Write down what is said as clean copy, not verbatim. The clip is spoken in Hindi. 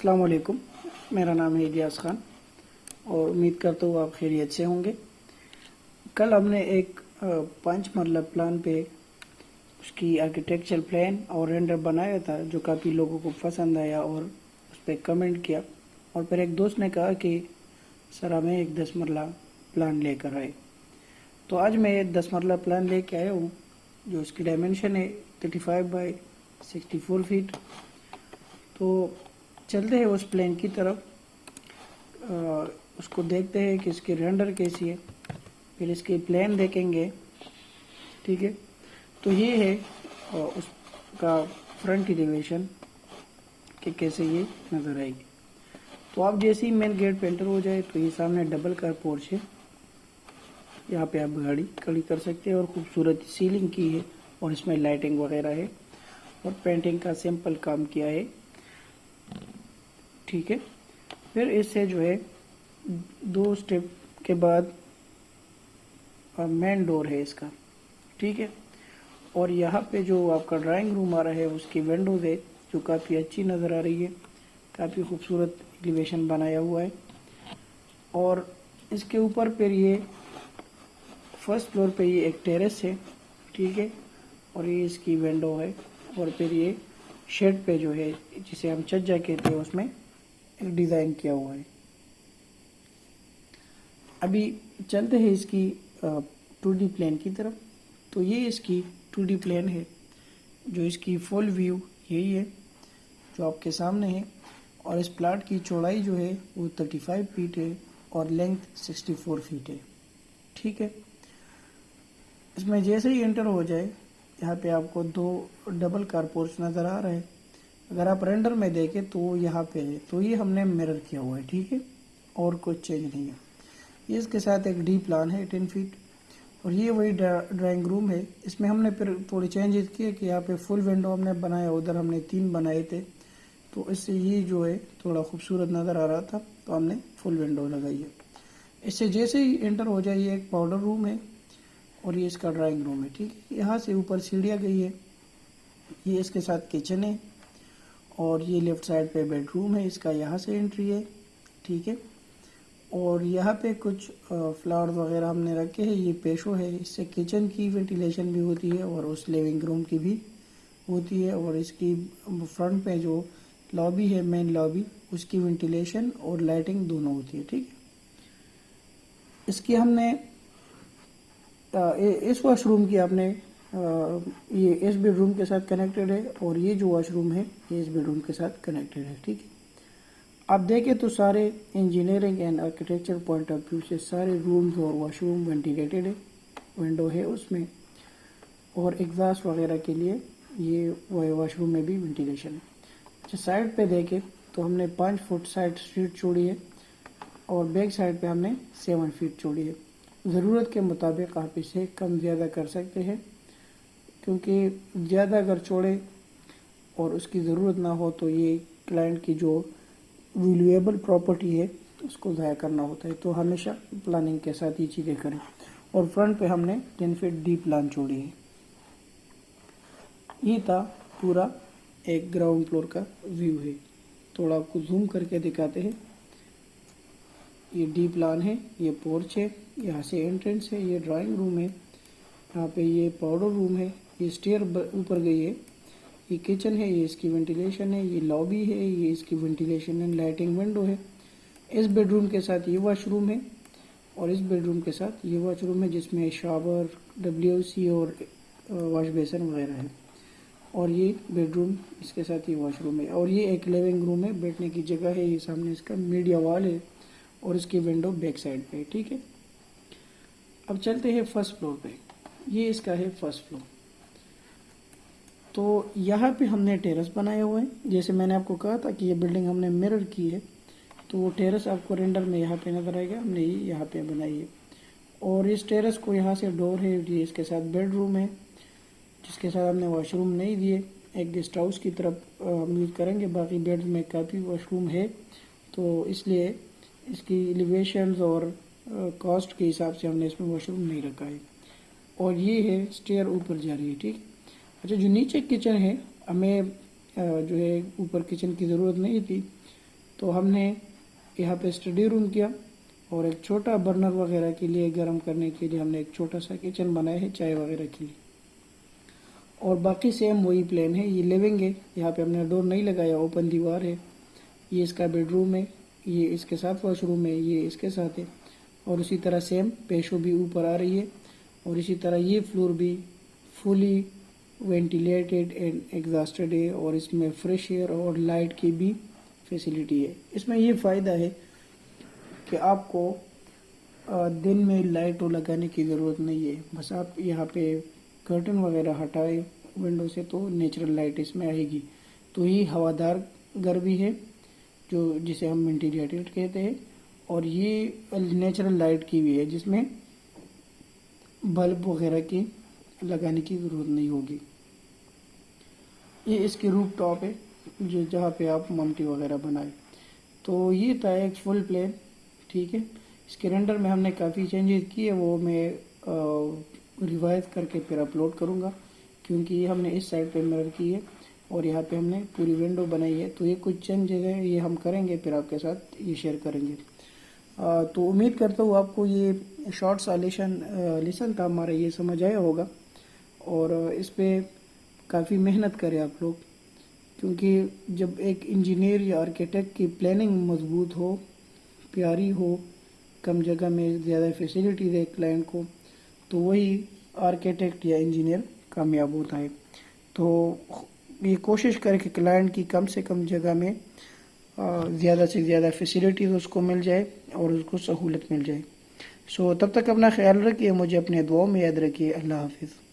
अस्सलाम वालेकुम। मेरा नाम है इलियास खान और उम्मीद करता हूँ आप खैरियत से होंगे। कल हमने एक 5 मरला प्लान पे उसकी आर्किटेक्चर प्लान और रेंडर बनाया था जो काफ़ी लोगों को पसंद आया और उस पर कमेंट किया। और फिर एक दोस्त ने कहा कि सर हमें एक 10 मरला प्लान लेकर आए। तो आज मैं 10 मरला प्लान लेके आया हूँ जो उसकी डायमेंशन है 35 बाई 64 फीट। तो चलते हैं उस प्लेन की तरफ, उसको देखते हैं कि इसकी रेंडर कैसी है, फिर इसकी प्लेन देखेंगे। ठीक है, तो ये है उसका फ्रंट एलिवेशन कि कैसे ये नज़र आएगी। तो आप जैसे ही मेन गेट पे एंटर हो जाए तो ये सामने डबल कार पोर्च है, यहाँ पे आप गाड़ी खड़ी कर सकते हैं और खूबसूरत सीलिंग की है और इसमें लाइटिंग वगैरह है और पेंटिंग का सिंपल काम किया है। ठीक है, फिर इससे जो है 2 स्टेप के बाद मेन डोर है इसका। ठीक है, और यहाँ पे जो आपका ड्राइंग रूम आ रहा है उसकी विंडोज़ है जो काफ़ी अच्छी नज़र आ रही है, काफ़ी खूबसूरत एलिवेशन बनाया हुआ है। और इसके ऊपर फिर ये फर्स्ट फ्लोर पे ये एक टेरेस है। ठीक है, और ये इसकी विंडो है और फिर ये शेड पे जो है जिसे हम छज्जा कहते हैं उसमें एक डिज़ाइन किया हुआ है। अभी चलते हैं इसकी 2D प्लेन की तरफ। तो ये इसकी 2D प्लेन है जो इसकी फुल व्यू यही है जो आपके सामने है। और इस प्लाट की चौड़ाई जो है वो 35 फीट है और लेंथ 64 फीट है। ठीक है, इसमें जैसे ही एंटर हो जाए यहाँ पे आपको 2 डबल कार पोर्च नज़र आ रहे हैं। अगर आप रेंडर में देखें तो यहाँ पे है, तो ये हमने मिरर किया हुआ है। ठीक है, और कुछ चेंज नहीं है। ये इसके साथ एक डी प्लान है 10 फीट और ये वही ड्राइंग रूम है। इसमें हमने फिर थोड़ी चेंजेस किए कि यहाँ पे फुल विंडो हमने बनाया, उधर हमने 3 बनाए थे, तो इससे ये जो है थोड़ा खूबसूरत नज़र आ रहा था तो हमने फुल विंडो लगाई है। इससे जैसे ही एंटर हो जाए ये एक पाउडर रूम है और ये इसका ड्राइंग रूम है। ठीक है, यहाँ से ऊपर सीढ़ियाँ गई है, ये इसके साथ किचन है और ये लेफ़्ट साइड पे बेडरूम है इसका, यहाँ से एंट्री है। ठीक है, और यहाँ पे कुछ फ्लावर्स वगैरह हमने रखे हैं, ये पेशो है, इससे किचन की वेंटिलेशन भी होती है और उस लिविंग रूम की भी होती है। और इसकी फ्रंट पे जो लॉबी है मेन लॉबी उसकी वेंटिलेशन और लाइटिंग दोनों होती है। ठीक है, इसकी हमने इस वॉशरूम की आपने ये इस बेडरूम के साथ कनेक्टेड है और ये जो वॉशरूम है ये इस बेडरूम के साथ कनेक्टेड है। ठीक है, आप देखें तो सारे engineering and architecture point of view से सारे रूम्स और वॉशरूम वेंटिलेटेड है, विंडो है उसमें, और एग्जॉस्ट वगैरह के लिए ये वॉशरूम में भी वेंटिलेशन है। अच्छा, साइड पे देखें तो हमने 5 फुट साइड स्ट्रीट छोड़ी है और बैक साइड पे हमने 7 फीट छोड़ी है। ज़रूरत के मुताबिक आप इसे कम ज़्यादा कर सकते हैं, क्योंकि ज़्यादा अगर छोड़े और उसकी ज़रूरत ना हो तो ये क्लाइंट की जो वैल्यूएबल प्रॉपर्टी है उसको ज़ाया करना होता है। तो हमेशा प्लानिंग के साथ ये चीज़ें करें। और फ्रंट पे हमने 10 फीट डी प्लान छोड़ी है। ये था पूरा एक ग्राउंड फ्लोर का व्यू है, थोड़ा आपको जूम करके दिखाते हैं। ये डी प्लान है, ये पोर्च है, यहाँ से एंट्रेंस है, ये ड्राइंग रूम है, यहाँ पे ये पाउडर रूम है, ये स्टेयर ऊपर गई है, ये किचन है, ये इसकी वेंटिलेशन है, ये लॉबी है, ये इसकी वेंटिलेशन एंड लाइटिंग विंडो है। इस बेडरूम के साथ ये वॉशरूम है और इस बेडरूम के साथ ये वॉशरूम है जिसमें शावर, WC और वॉश बेसन वगैरह है। और ये बेडरूम इसके साथ ये वॉशरूम है और ये एक लिविंग रूम है, बैठने की जगह है, ये सामने इसका मीडिया वॉल है और इसकी विंडो बैक साइड पे है। ठीक है, अब चलते हैं फर्स्ट फ्लोर पे। ये इसका है फर्स्ट फ्लोर। तो यहाँ पे हमने टेरेस बनाया हुआ है, जैसे मैंने आपको कहा था कि ये बिल्डिंग हमने मिरर की है, तो वो टेरेस आपको रेंडर में यहाँ पे नज़र आएगा, हमने ये यहाँ पे बनाई है। और इस टेरेस को यहाँ से डोर है, ये इसके साथ बेडरूम है जिसके साथ हमने वॉशरूम नहीं दिए, एक गेस्ट हाउस की तरफ हम यूज़ करेंगे। बाकी बेड में काफ़ी वॉशरूम है तो इसलिए इसकी एलिवेशंस और कॉस्ट के हिसाब से हमने इसमें वॉशरूम नहीं रखा है। और ये है स्टेयर ऊपर जा रही है। ठीक, अच्छा, जो नीचे किचन है हमें जो है ऊपर किचन की ज़रूरत नहीं थी, तो हमने यहाँ पे स्टडी रूम किया और एक छोटा बर्नर वगैरह के लिए गर्म करने के लिए हमने एक छोटा सा किचन बनाया है चाय वगैरह के लिए। और बाकी सेम वही प्लान है। ये लिविंग है, यहाँ पे हमने डोर नहीं लगाया, ओपन दीवार है। ये इसका बेडरूम है, ये इसके साथ वॉशरूम है, ये इसके साथ है। और उसी तरह सेम पेशो भी ऊपर आ रही है। और इसी तरह ये फ्लोर भी फुली वेंटिलेटेड एंड एग्जॉस्टेड है और इसमें फ्रेश एयर और लाइट की भी फैसिलिटी है। इसमें ये फ़ायदा है कि आपको दिन में लाइट लगाने की ज़रूरत नहीं है। बस आप यहाँ पे कर्टन वगैरह हटाए विंडो से तो नेचुरल लाइट इसमें आएगी। तो ये हवादार घर भी है जो जिसे हम वेंटिलेटेड कहते हैं। और ये नेचुरल लाइट की भी है जिसमें बल्ब वगैरह की लगाने की ज़रूरत नहीं होगी। ये इसकी रूफ टॉप है जो जहाँ पे आप ममटी वगैरह बनाए। तो ये था एक फुल प्लान, ठीक है। इसके रेंडर में हमने काफ़ी चेंजेस किए, वो मैं रिवाइज करके फिर अपलोड करूँगा, क्योंकि ये हमने इस साइड पे मिरर की है और यहाँ पे हमने पूरी विंडो बनाई है। तो ये कुछ चेंजेस हैं, ये हम करेंगे फिर आपके साथ ये शेयर करेंगे। तो उम्मीद करता हूँ आपको ये शॉर्ट सा लेसन था हमारा, ये समझ आया होगा। और इस पर काफ़ी मेहनत करें आप लोग, क्योंकि जब एक इंजीनियर या आर्किटेक्ट की प्लानिंग मजबूत हो, प्यारी हो, कम जगह में ज़्यादा फैसिलिटी दे क्लाइंट को, तो वही आर्किटेक्ट या इंजीनियर कामयाब होता है। तो ये कोशिश करें कि क्लाइंट की कम से कम जगह में ज़्यादा से ज़्यादा फैसिलिटीज़ उसको मिल जाए और उसको सहूलत मिल जाए। सो तब तक अपना ख्याल रखिए, मुझे अपने दुआओं में याद रखिए। अल्लाह हाफिज़।